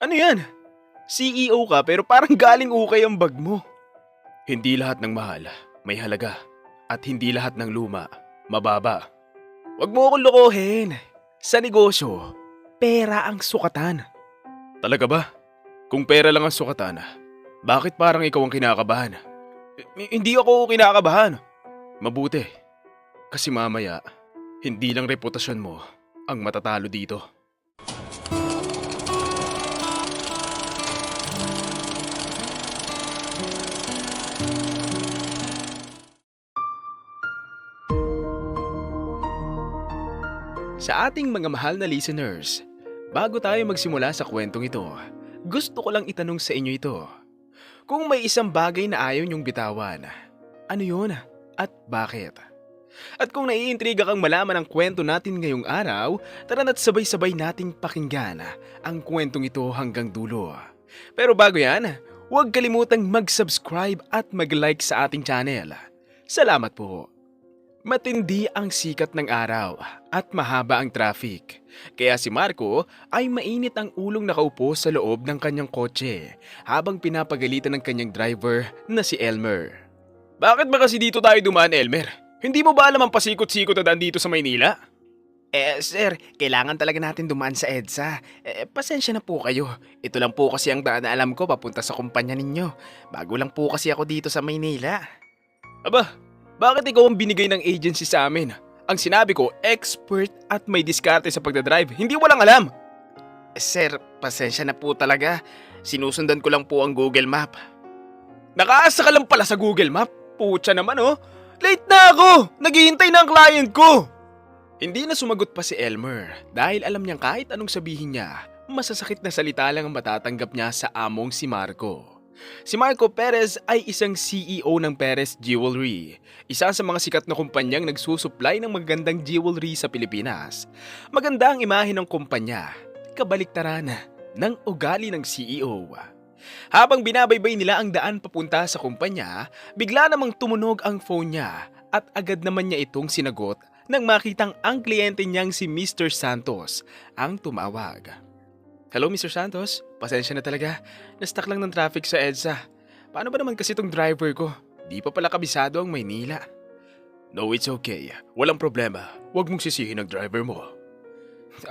Ano yan? CEO ka pero parang galing ukay ang bag mo. Hindi lahat ng mahal may halaga at hindi lahat ng luma mababa. Huwag mo akong lokohin. Sa negosyo, pera ang sukatan. Talaga ba? Kung pera lang ang sukatan, bakit parang ikaw ang kinakabahan? Hindi ako kinakabahan. Mabuti, kasi mamaya, hindi lang reputasyon mo ang matatalo dito. Sa ating mga mahal na listeners, bago tayo magsimula sa kwentong ito, gusto ko lang itanong sa inyo ito. Kung may isang bagay na ayaw niyong bitawan, ano yun at bakit? At kung naiintriga kang malaman ang kwento natin ngayong araw, tara na't sabay-sabay nating pakinggan ang kwentong ito hanggang dulo. Pero bago yan, huwag kalimutang mag-subscribe at mag-like sa ating channel. Salamat po. Matindi ang sikat ng araw at mahaba ang traffic. Kaya si Marco ay mainit ang ulong nakaupo sa loob ng kanyang kotse habang pinapagalitan ng kanyang driver na si Elmer. Bakit ba kasi dito tayo dumaan, Elmer? Hindi mo ba alam ang pasikot-sikot na daan dito sa Maynila? Sir, kailangan talaga natin dumaan sa EDSA. Pasensya na po kayo. Ito lang po kasi ang daan na alam ko papunta sa kumpanya ninyo. Bago lang po kasi ako dito sa Maynila. Aba, bakit ikaw ang binigay ng agency sa amin? Ang sinabi ko, expert at may diskarte sa pagdadrive. Hindi walang alam. Sir, pasensya na po talaga. Sinusundan ko lang po ang Google Map. Nakaasa ka lang pala sa Google Map? Putya naman oh. Late na ako! Naghihintay na ang client ko! Hindi na sumagot pa si Elmer dahil alam niyang kahit anong sabihin niya, masasakit na salita lang ang matatanggap niya sa among si Marco. Si Marco Perez ay isang CEO ng Perez Jewelry, isa sa mga sikat na kumpanyang nagsusupply ng magandang jewelry sa Pilipinas. Maganda ang imahe ng kumpanya, kabaliktaran ng ugali ng CEO. Habang binabaybay nila ang daan papunta sa kumpanya, bigla namang tumunog ang phone niya at agad naman niya itong sinagot nang makitang ang kliyente niyang si Mr. Santos ang tumawag. Hello Mr. Santos, pasensya na talaga. Na-stuck lang ng traffic sa EDSA. Paano ba naman kasi itong driver ko? Di pa pala kabisado ang Maynila. No, it's okay. Walang problema. Huwag mong sisihin ang driver mo.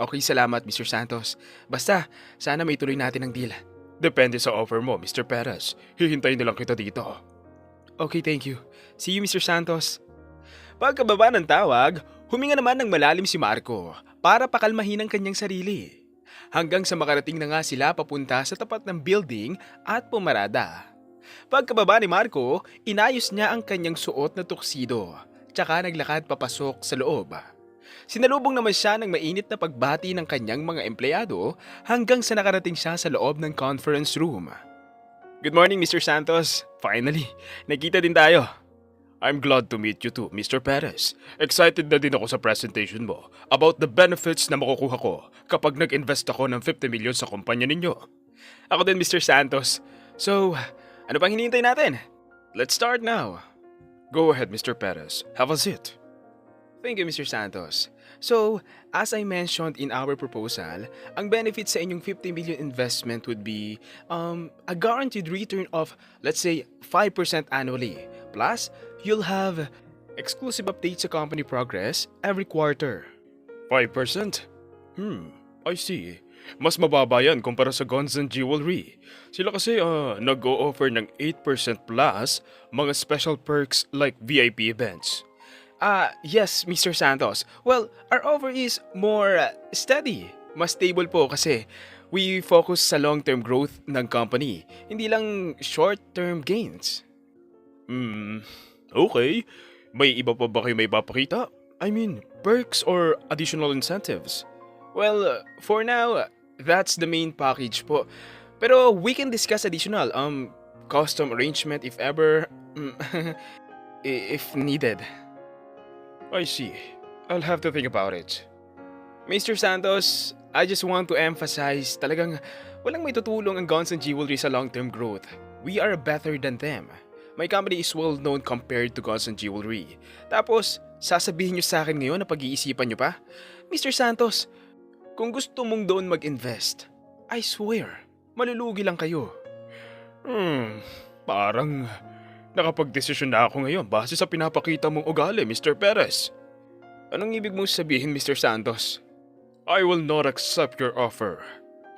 Okay, salamat Mr. Santos. Basta, sana may tuloy natin ang deal. Depende sa offer mo, Mr. Perez. Hihintayin na lang kita dito. Okay, thank you. See you, Mr. Santos. Pagkababa ng tawag, huminga naman ng malalim si Marco para pakalmahin ang kanyang sarili. Hanggang sa makarating na nga sila papunta sa tapat ng building at pumarada. Pagkababa ni Marco, inayos niya ang kanyang suot na tuxedo, tsaka naglakad papasok sa loob. Sinalubong naman siya ng mainit na pagbati ng kanyang mga empleyado hanggang sa nakarating siya sa loob ng conference room. Good morning, Mr. Santos. Finally, nakita din tayo. I'm glad to meet you too, Mr. Perez. Excited na din ako sa presentation mo about the benefits na makukuha ko kapag nag-invest ako ng 50 million sa kumpanya ninyo. Ako din, Mr. Santos. So, ano pang hinihintay natin? Let's start now. Go ahead, Mr. Perez. Have a seat. Thank you, Mr. Santos. So, as I mentioned in our proposal, ang benefit sa inyong 50 million investment would be a guaranteed return of, let's say, 5% annually. Plus, you'll have exclusive updates sa company progress every quarter. 5%? I see. Mas mababa yan kumpara sa Guns and Jewelry. Sila kasi nag-o-offer ng 8% plus mga special perks like VIP events. Yes, Mr. Santos. Well, our offer is more steady. Mas stable po kasi we focus sa long-term growth ng company, hindi lang short-term gains. Okay. May iba pa ba kayo may papakita? I mean, perks or additional incentives? Well, for now, that's the main package po. Pero we can discuss additional, custom arrangement if ever, if needed. I see. I'll have to think about it. Mr. Santos, I just want to emphasize talagang walang may tutulong ang Guns and Jewelry sa long-term growth. We are better than them. My company is well known compared to Guns and Jewelry. Tapos, sasabihin niyo sa akin ngayon na pag-iisipan niyo pa? Mr. Santos, kung gusto mong doon mag-invest, I swear, Malulugi lang kayo. Parang nakapagdesisyon na ako ngayon base sa pinapakita mong ugali, Mr. Perez. Anong ibig mong sabihin, Mr. Santos? I will not accept your offer.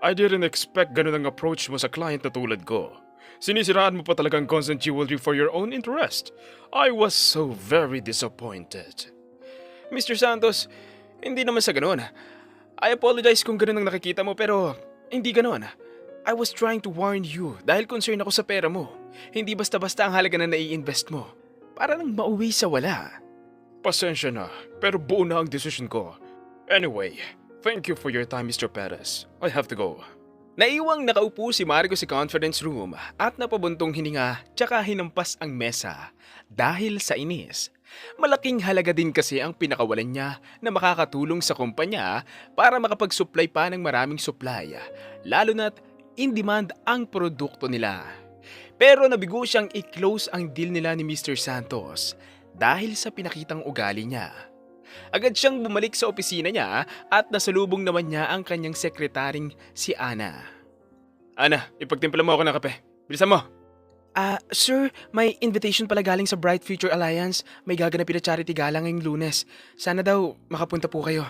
I didn't expect ganun ang approach mo sa client na tulad ko. Sinisiraan mo pa talagang consent jewelry for your own interest. I was so very disappointed. Mr. Santos, hindi naman sa ganun. I apologize kung ganun ang nakikita mo pero hindi ganun. I was trying to warn you dahil concern ako sa pera mo. Hindi basta-basta ang halaga na nai-invest mo. Para lang mauwi sa wala. Pasensya na, pero buo na ang decision ko. Anyway, thank you for your time, Mr. Perez. I have to go. Naiwang nakaupo si Marco sa conference room at napabuntong hininga tsaka hinampas ang mesa dahil sa inis. Malaking halaga din kasi ang pinakawalan niya na makakatulong sa kumpanya para makapag-supply pa ng maraming supply, lalo na't in demand ang produkto nila. Pero nabigo siyang i-close ang deal nila ni Mr. Santos dahil sa pinakitang ugali niya. Agad siyang bumalik sa opisina niya at nasalubong naman niya ang kanyang sekretaring si Ana. Ana, ipagtimpla mo ako ng kape. Bilisan mo! Sir, may invitation pala galing sa Bright Future Alliance. May gaganapin na charity gala ngayong Lunes. Sana daw makapunta po kayo.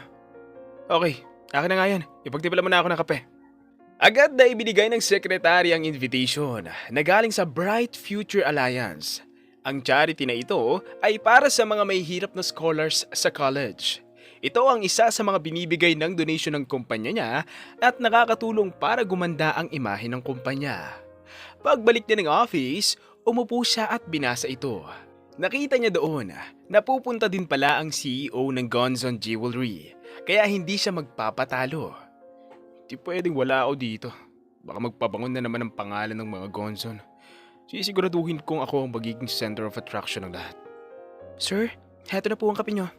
Okay, akin na nga yan. Ipagtimpla mo na ako ng kape. Agad na ibinigay ng sekretary ang invitation na galing sa Bright Future Alliance. Ang charity na ito ay para sa mga may hirap na scholars sa college. Ito ang isa sa mga binibigay ng donation ng kumpanya niya at nakakatulong para gumanda ang imahe ng kumpanya. Pagbalik niya ng office, umupo siya at binasa ito. Nakita niya doon na pupunta din pala ang CEO ng Gonzon Jewelry, kaya hindi siya magpapatalo. Di pwedeng wala ako dito. Baka magpabangon na naman ang pangalan ng mga Gonzon. Sisiguraduhin kong ako ang magiging center of attraction ng lahat. Sir, heto na po ang kape nyo.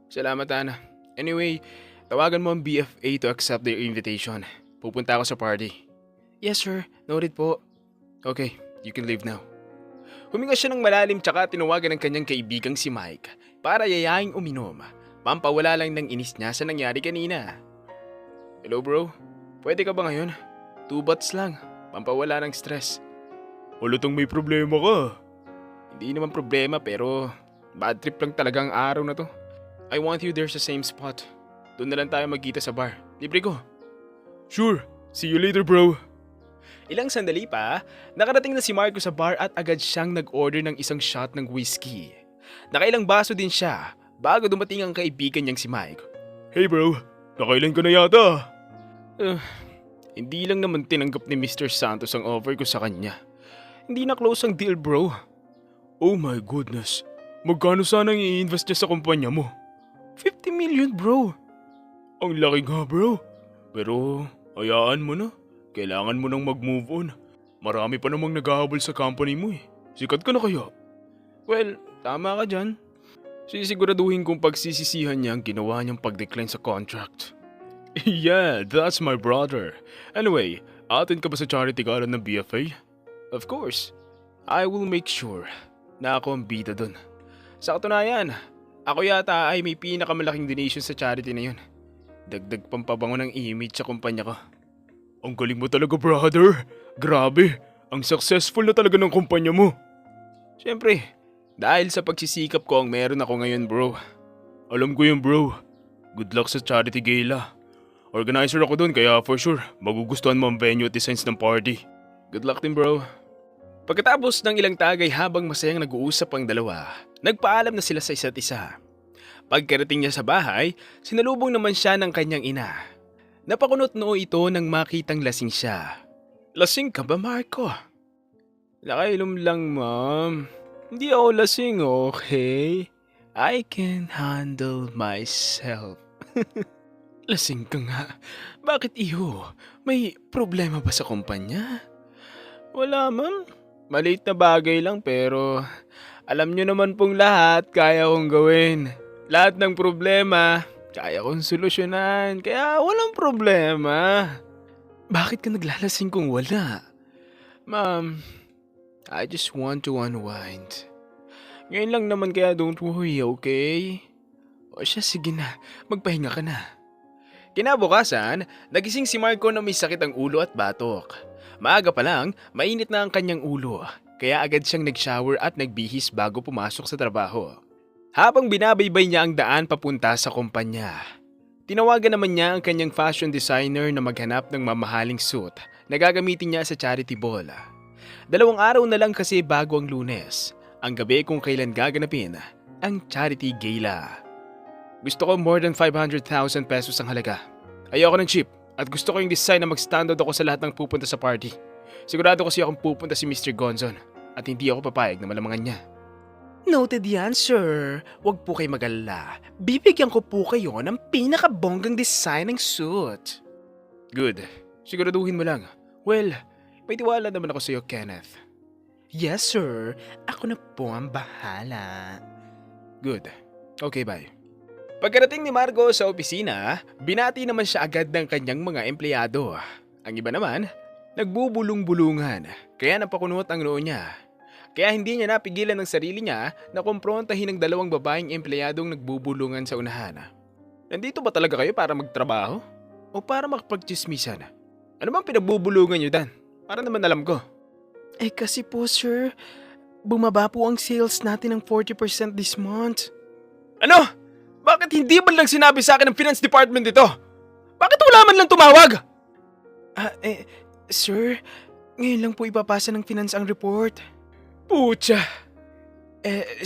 Salamat, Ana. Anyway, tawagan mo ang BFA to accept their invitation. Pupunta ako sa party. Yes, sir. Noted po. Okay, you can leave now. Huminga siya ng malalim tsaka tinawagan ng kanyang kaibigang si Mike para yayaing uminom. Pampawala lang ng inis niya sa nangyari kanina. Hello bro, pwede ka ba ngayon? 2 bucks lang, pampawala ng stress. Halutang may problema ka. Hindi naman problema pero bad trip lang talaga ang araw na to. I want you there sa same spot. Doon na lang tayo magkita sa bar. Libre ko. Sure, see you later bro. Ilang sandali pa, nakarating na si Marco sa bar at agad siyang nag-order ng isang shot ng whiskey. Nakailang baso din siya bago dumating ang kaibigan niyang si Mike. Hey bro, nakailan ka na yata? Hindi lang naman tinanggap ni Mr. Santos ang offer ko sa kanya. Hindi na close ang deal bro. Oh my goodness, magkano sana ang i-invest niya sa kumpanya mo? 50 million bro. Ang laki nga bro. Pero hayaan mo na. Kailangan mo nang mag-move on. Marami pa namang naghahabol sa company mo eh. Sikat ka na kaya? Well, tama ka dyan. Sisiguraduhin kong pagsisisihan niya ang ginawa niyang pag-decline sa contract. Yeah, that's my brother. Anyway, atin ka ba sa charity gala ng BFA? Of course. I will make sure na ako ang bida dun. Sa katunayan, ako yata ay may pinakamalaking donation sa charity na yun. Dagdag pampabango ng image sa kumpanya ko. Ang galing mo talaga brother. Grabe, ang successful na talaga ng kumpanya mo. Siyempre, dahil sa pagsisikap ko ang meron ako ngayon bro. Alam ko yun bro. Good luck sa charity gala. Organizer ako dun kaya for sure magugustuhan mo ang venue at designs ng party. Good luck din bro. Pagkatapos ng ilang tagay habang masayang nag-uusap ang dalawa, nagpaalam na sila sa isa't isa. Pagkarating niya sa bahay, sinalubong naman siya ng kanyang ina. Napakunot noo ito nang makitang lasing siya. Lasing ka ba Marco? Nakainom lang ma'am. Hindi ako lasing okay? I can handle myself. Lasing ka nga. Bakit iho? May problema ba sa kumpanya? Wala ma'am. Maliit na bagay lang pero alam nyo naman pong lahat kaya kong gawin. Lahat ng problema, kaya kong solusyonan. Kaya walang problema. Bakit ka naglalasing kung wala? Ma'am, I just want to unwind. Ngayon lang naman kaya don't worry, okay? O siya, sige na. Magpahinga ka na. Kinabukasan, nagising si Marco na may sakit ang ulo at batok. Maaga pa lang, mainit na ang kanyang ulo, kaya agad siyang nag-shower at nagbihis bago pumasok sa trabaho. Habang binabaybay niya ang daan papunta sa kumpanya, tinawagan naman niya ang kanyang fashion designer na maghanap ng mamahaling suit na gagamitin niya sa charity ball. 2 araw na lang kasi bago ang Lunes, ang gabi kung kailan gaganapin ang charity gala. Gusto ko more than 500,000 pesos ang halaga. Ayoko ng cheap at gusto ko yung design na mag-standout ako sa lahat ng pupunta sa party. Sigurado kasi akong pupunta si Mr. Gonzon at hindi ako papayag na malamangan niya. Noted yan, sir. Huwag po kayo mag-alala. Bibigyan ko po kayo ng pinakabonggang design ng suit. Good. Siguraduhin mo lang. Well, may tiwala naman ako sa iyo, Kenneth. Yes, sir. Ako na po ang bahala. Good. Okay, bye. Pagkarating ni Marco sa opisina, binati naman siya agad ng kanyang mga empleyado. Ang iba naman, nagbubulong-bulungan, kaya napakunot ang noo niya. Kaya hindi niya napigilan ng sarili niya na kumprontahin ng 2 babaeng empleyadong nagbubulungan sa unahan. Nandito ba talaga kayo para magtrabaho? O para makapagchismisan? Ano bang pinagbubulungan niyo dan? Para naman alam ko. Eh kasi po sir, bumaba po ang sales natin ng 40% this month. Ano? Bakit hindi man lang sinabi sa akin ng finance department ito? Bakit wala man lang tumawag? Sir, ngayon lang po ipapasa ng finance ang report. Pucha!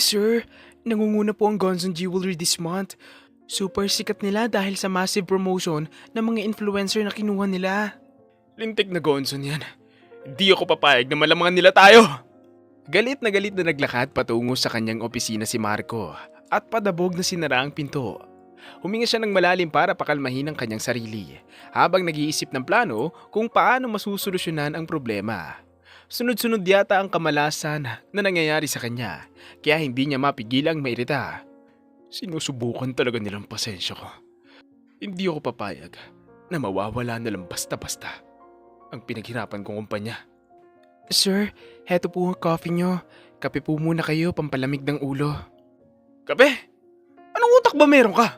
Sir, nangunguna po ang Gonzon Jewelry this month. Super sikat nila dahil sa massive promotion ng mga influencer na kinuha nila. Lintik na Gonzon yan. Hindi ako papayag na malamangan nila tayo. Galit na naglakad patungo sa kanyang opisina si Marco at padabog na sinara ang pinto. Huminga siya ng malalim para pakalmahin ang kanyang sarili habang nag-iisip ng plano kung paano masusolusyonan ang problema. Sunod-sunod yata ang kamalasan na nangyayari sa kanya, kaya hindi niya mapigilang mairita. Sinusubukan talaga nilang pasensya ko. Hindi ako papayag na mawawala na lang basta-basta ang pinaghirapan kong kumpanya. Sir, heto po ang coffee nyo. Kape po muna kayo, pampalamig ng ulo. Kape? Anong utak ba meron ka?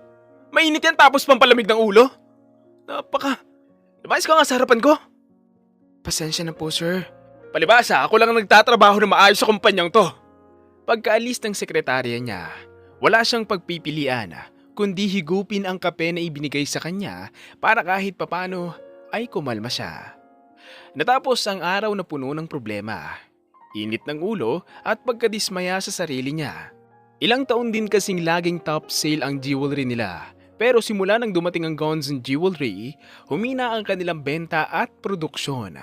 Mainit yan tapos pampalamig ng ulo? Lumayas ka nga sa harapan ko. Pasensya na po, sir. Palibasa, ako lang nagtatrabaho na maayos sa kumpanyang to. Pagkaalis ng sekretarya niya, wala siyang pagpipilian kundi higupin ang kape na ibinigay sa kanya para kahit papano ay kumalma siya. Natapos ang araw na puno ng problema, init ng ulo at pagkadismaya sa sarili niya. Ilang taon din kasing laging top sale ang jewelry nila, pero simula nang dumating ang Gonzon Jewelry, humina ang kanilang benta at produksyon.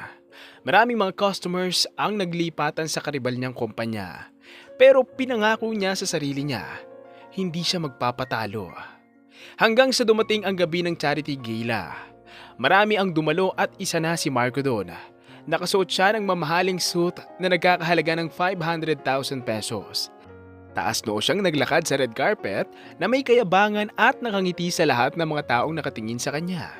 Maraming mga customers ang naglipatan sa karibal niyang kumpanya, pero pinangako niya sa sarili niya, hindi siya magpapatalo. Hanggang sa dumating ang gabi ng charity gala. Marami ang dumalo at isa na si Marco doon. Nakasuot siya ng mamahaling suit na nagkakahalaga ng 500,000 pesos. Taas noo siyang naglakad sa red carpet na may kayabangan at nakangiti sa lahat ng mga taong nakatingin sa kanya.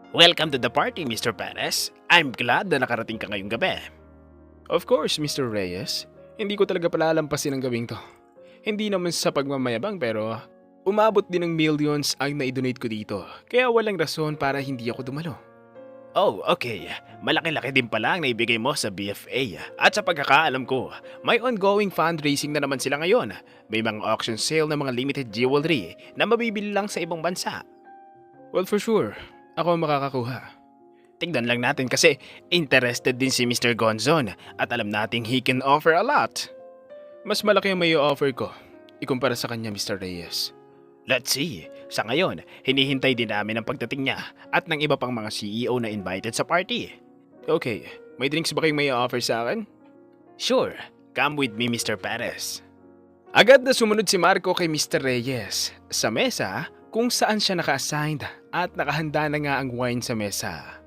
Welcome to the party, Mr. Perez. I'm glad na nakarating ka ngayong gabi. Of course, Mr. Reyes. Hindi ko talaga palalampasin ang gawing to. Hindi naman sa pagmamayabang pero umabot din ng millions ang na-donate ko dito. Kaya walang rason para hindi ako dumalo. Oh, okay. Malaki-laki din pala ang naibigay mo sa BFA. At sa pagkakaalam ko, may ongoing fundraising na naman sila ngayon. May mga auction sale ng mga limited jewelry na mabibili lang sa ibang bansa. Well, for sure. Ako ang makakakuha. Tignan lang natin kasi interested din si Mr. Gonzon at alam nating he can offer a lot. Mas malaki ang may offer ko ikumpara sa kanya, Mr. Reyes. Let's see. Sa ngayon, hinihintay din namin ang pagdating niya at ng iba pang mga CEO na invited sa party. Okay, may drinks ba kayong may offer sa akin? Sure. Come with me, Mr. Perez. Agad na sumunod si Marco kay Mr. Reyes sa mesa kung saan siya naka-assigned at nakahanda na nga ang wine sa mesa.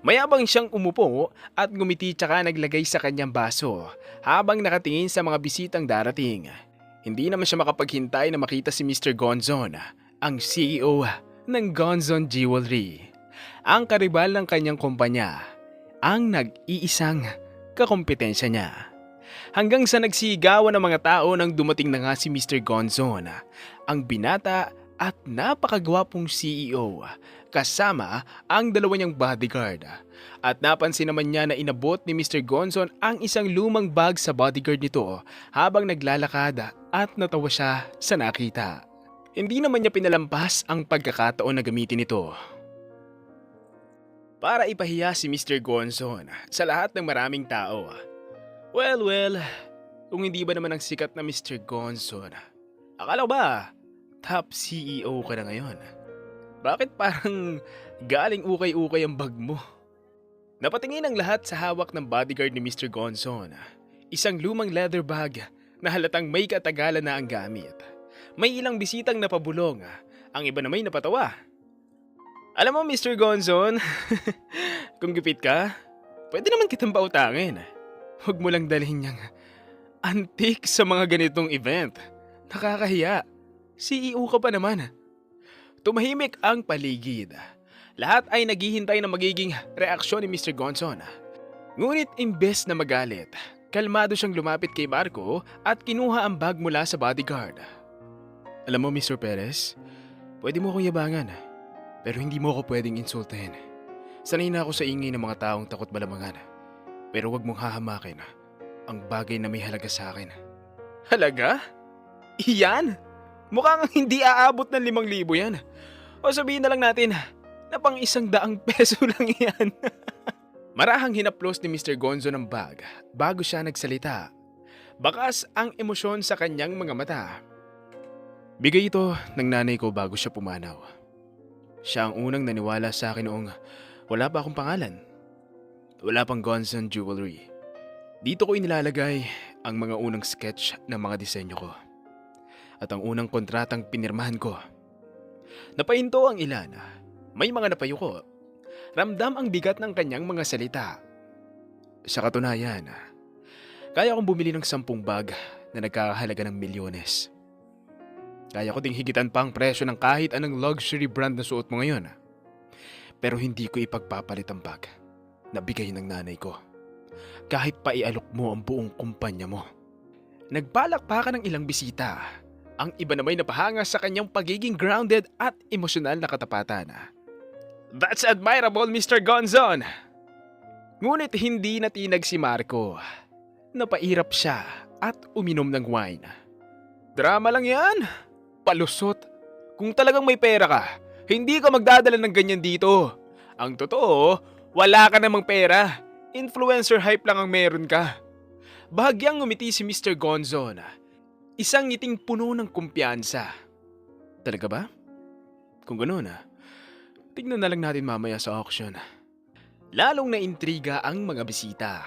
Mayabang siyang umupo at ngumiti tsaka naglagay sa kanyang baso habang nakatingin sa mga bisitang darating. Hindi naman siya makapaghintay na makita si Mr. Gonzon, ang CEO ng Gonzon Jewelry. Ang karibal ng kanyang kumpanya, ang nag-iisang kakompetensya niya. Hanggang sa nagsigawan ng mga tao nang dumating na nga si Mr. Gonzon, ang binata at napakagwapong CEO kasama ang dalawa niyang bodyguard. At napansin naman niya na inabot ni Mr. Gonzon ang isang lumang bag sa bodyguard nito habang naglalakad at natawa siya sa nakita. Hindi naman niya pinalampas ang pagkakataon na gamitin ito para ipahiya si Mr. Gonzon sa lahat ng maraming tao. Well, kung hindi ba naman ang sikat na Mr. Gonzon, akala ko ba top CEO ka na ngayon? Bakit parang galing ukay-ukay ang bag mo? Napatingin ang lahat sa hawak ng bodyguard ni Mr. Gonzon. Isang lumang leather bag na halatang may katagalan na ang gamit. May ilang bisitang napabulong, ang iba na may napatawa. Alam mo Mr. Gonzon, kung gipit ka, pwede naman kitang pautangin. Huwag mo lang dalhin niyang antique sa mga ganitong event. Nakakahiya. CEO ka pa naman. Tumahimik ang paligid. Lahat ay naghihintay na magiging reaksyon ni Mr. Gonzon. Ngunit imbes na magalit, kalmado siyang lumapit kay Marco at kinuha ang bag mula sa bodyguard. Alam mo Mr. Perez, pwede mo akong yabangan, pero hindi mo ako pwedeng insultahin. Sanay na ako sa ingay ng mga taong takot malamangan. Pero wag mong hahamakin ang bagay na may halaga sa akin. Halaga? Iyan? Mukhang hindi aabot ng 5,000 yan. O sabihin na lang natin na pang 100 peso lang yan. Marahang hinaplos ni Mr. Gonzo ng bag bago siya nagsalita. Bakas ang emosyon sa kanyang mga mata. Bigay ito ng nanay ko bago siya pumanaw. Siya ang unang naniwala sa akin noong wala pa akong pangalan. Wala pang Gonzon Jewelry. Dito ko inilalagay ang mga unang sketch ng mga disenyo ko. At ang unang kontratang pinirmahan ko. Napahinto ang ilan. May mga napayuko. Ramdam ang bigat ng kanyang mga salita. Sa katunayan, kaya kong bumili ng 10 bag na nagkakahalaga ng milyones. Kaya ko ding higitan pa ang presyo ng kahit anong luxury brand na suot mo ngayon. Pero hindi ko ipagpapalit ang bag na bigay ng nanay ko. Kahit pa ialok mo ang buong kumpanya mo. Nagpalakpakan ng ilang bisita. Ang iba na may napahanga sa kanyang pagiging grounded at emosyonal na katapatan. That's admirable, Mr. Gonzon! Ngunit hindi natinag si Marco. Napairap siya at uminom ng wine. Drama lang yan. Palusot. Kung talagang may pera ka, hindi ka magdadala ng ganyan dito. Ang totoo, wala ka namang pera. Influencer hype lang ang meron ka. Bahagyang ngumiti si Mr. Gonzon. Isang ngiting puno ng kumpiyansa. Talaga ba? Kung ganoon, tignan na lang natin mamaya sa auction. Lalong naintriga ang mga bisita.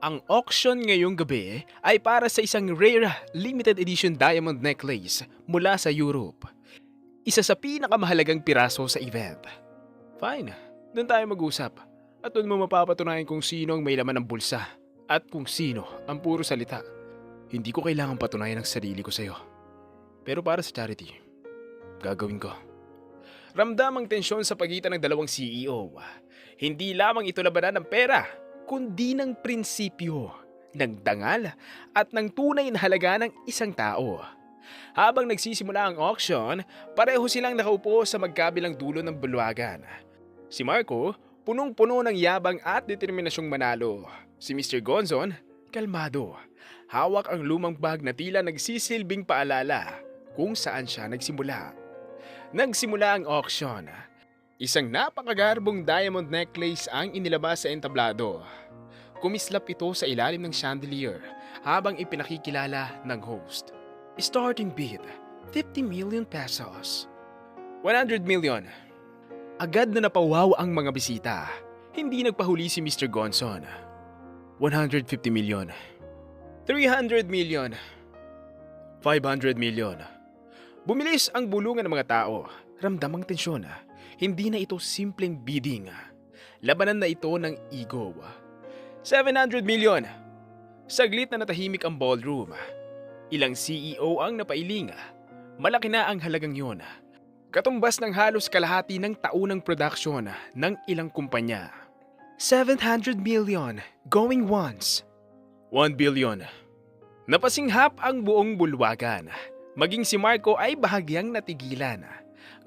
Ang auction ngayong gabi ay para sa isang rare limited edition diamond necklace mula sa Europe. Isa sa pinakamahalagang piraso sa event. Fine, doon tayo mag-usap. At doon mo mapapatunayan kung sino ang may laman ng bulsa at kung sino ang puro salita. Hindi ko kailangang patunayan ang sarili ko sa'yo. Pero para sa charity, gagawin ko. Ramdam ang tensyon sa pagitan ng dalawang CEO. Hindi lamang ito labanan ng pera, kundi ng prinsipyo, ng dangal at ng tunay na halaga ng isang tao. Habang nagsisimula ang auction, pareho silang nakaupo sa magkabilang dulo ng bulwagan. Si Marco, punong-puno ng yabang at determinasyong manalo. Si Mr. Gonzon, kalmado. Hawak ang lumang bag na tila nagsisilbing paalala kung saan siya nagsimula. Nagsimula ang auction. Isang napakagarbong diamond necklace ang inilabas sa entablado. Kumislap ito sa ilalim ng chandelier habang ipinakikilala ng host. Starting bid, 50 million pesos. 100 million. Agad na napawaw ang mga bisita. Hindi nagpahuli si Mr. Gonzon. 150 million. 300 million. 500 million. Bumilis ang bulungan ng mga tao. Ramdam ang tensyon. Hindi na ito simpleng bidding. Labanan na ito ng ego. 700 million. Saglit na natahimik ang ballroom. Ilang CEO ang napailing. Malaki na ang halagang yon. Katumbas ng halos kalahati ng taunang production ng ilang kumpanya. 700 million. Going once. 1 billion. Napasinghap ang buong bulwagan. Maging si Marco ay bahagyang natigilan.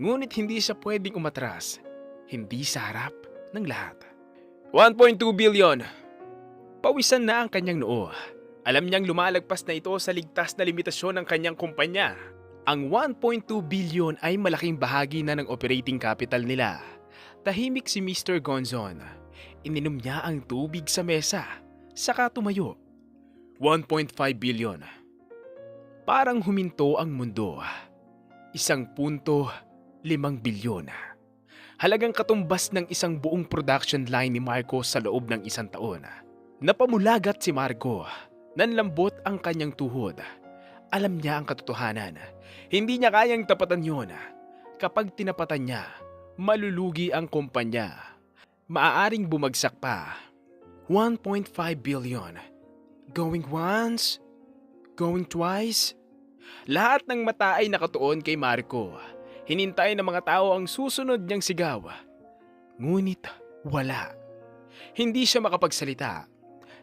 Ngunit hindi siya pwedeng umatras. hindi sa harap ng lahat. 1.2 billion. Pawisan na ang kanyang noo. Alam niyang lumalagpas na ito sa ligtas na limitasyon ng kanyang kumpanya. Ang 1.2 billion ay malaking bahagi na ng operating capital nila. Tahimik si Mr. Gonzon. Ininom niya ang tubig sa mesa, saka tumayo. 1.5 billion. Parang huminto ang mundo. 1.5 bilyon. Halagang katumbas ng isang buong production line ni Marco sa loob ng isang taon. Napamulagat si Marco. Nanlambot ang kanyang tuhod. Alam niya ang katotohanan. Hindi niya kayang tapatan yon. Kapag tinapatan niya, malulugi ang kumpanya. Maaaring bumagsak pa. 1.5 billion. Going once? Going twice? Lahat ng mata ay nakatuon kay Marco. Hinintay ng mga tao ang susunod niyang sigaw. Ngunit wala. Hindi siya makapagsalita.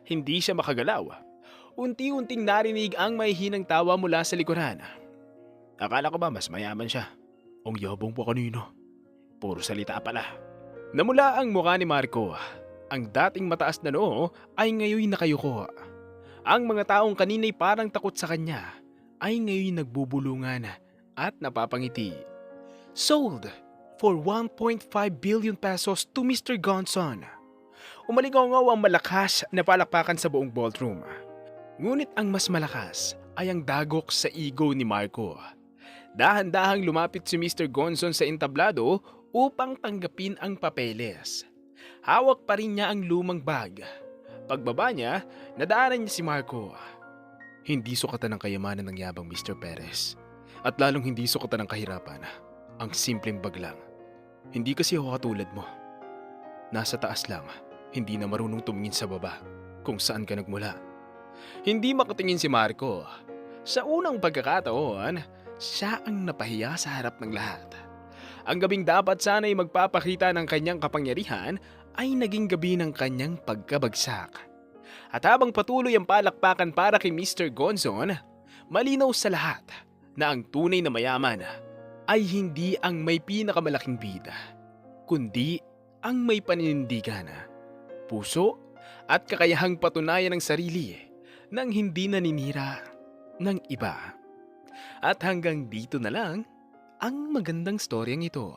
Hindi siya makagalaw. Unti-unting narinig ang mahihinang tawa mula sa likuran. Akala ko ba mas mayaman siya? Ang yabang pa kanino. Puro salita pala. Namula ang mukha ni Marco. Ang dating mataas na noo ay ngayon nakayuko. Ang mga taong kanina'y parang takot sa kanya ay ngayon nagbubulungan at napapangiti. Sold for 1.5 billion pesos to Mr. Gonzon. Umalingaw ang malakas na palakpakan sa buong ballroom. Ngunit ang mas malakas ay ang dagok sa ego ni Marco. Dahan-dahang lumapit si Mr. Gonzon sa entablado upang tanggapin ang papeles. Hawak pa rin niya ang lumang bag. Pagbaba niya, nadaanan niya si Marco. Hindi sukatan ng kayamanan ng yabang Mr. Perez. At lalong hindi sukatan ng kahirapan. Ang simpleng bag lang. Hindi kasi ako katulad mo. Nasa taas lang, hindi na marunong tumingin sa baba kung saan ka nagmula. Hindi makatingin si Marco. Sa unang pagkakataon, siya ang napahiya sa harap ng lahat. Ang gabing dapat sana'y magpapakita ng kanyang kapangyarihan ay naging gabi ng kanyang pagkabagsak. At habang patuloy ang palakpakan para kay Mr. Gonzon, malinaw sa lahat na ang tunay na mayaman ay hindi ang may pinakamalaking bida, kundi ang may paninindigan, puso at kakayahang patunayan ng sarili nang hindi naninira ng iba. At hanggang dito na lang ang magandang storyang ito.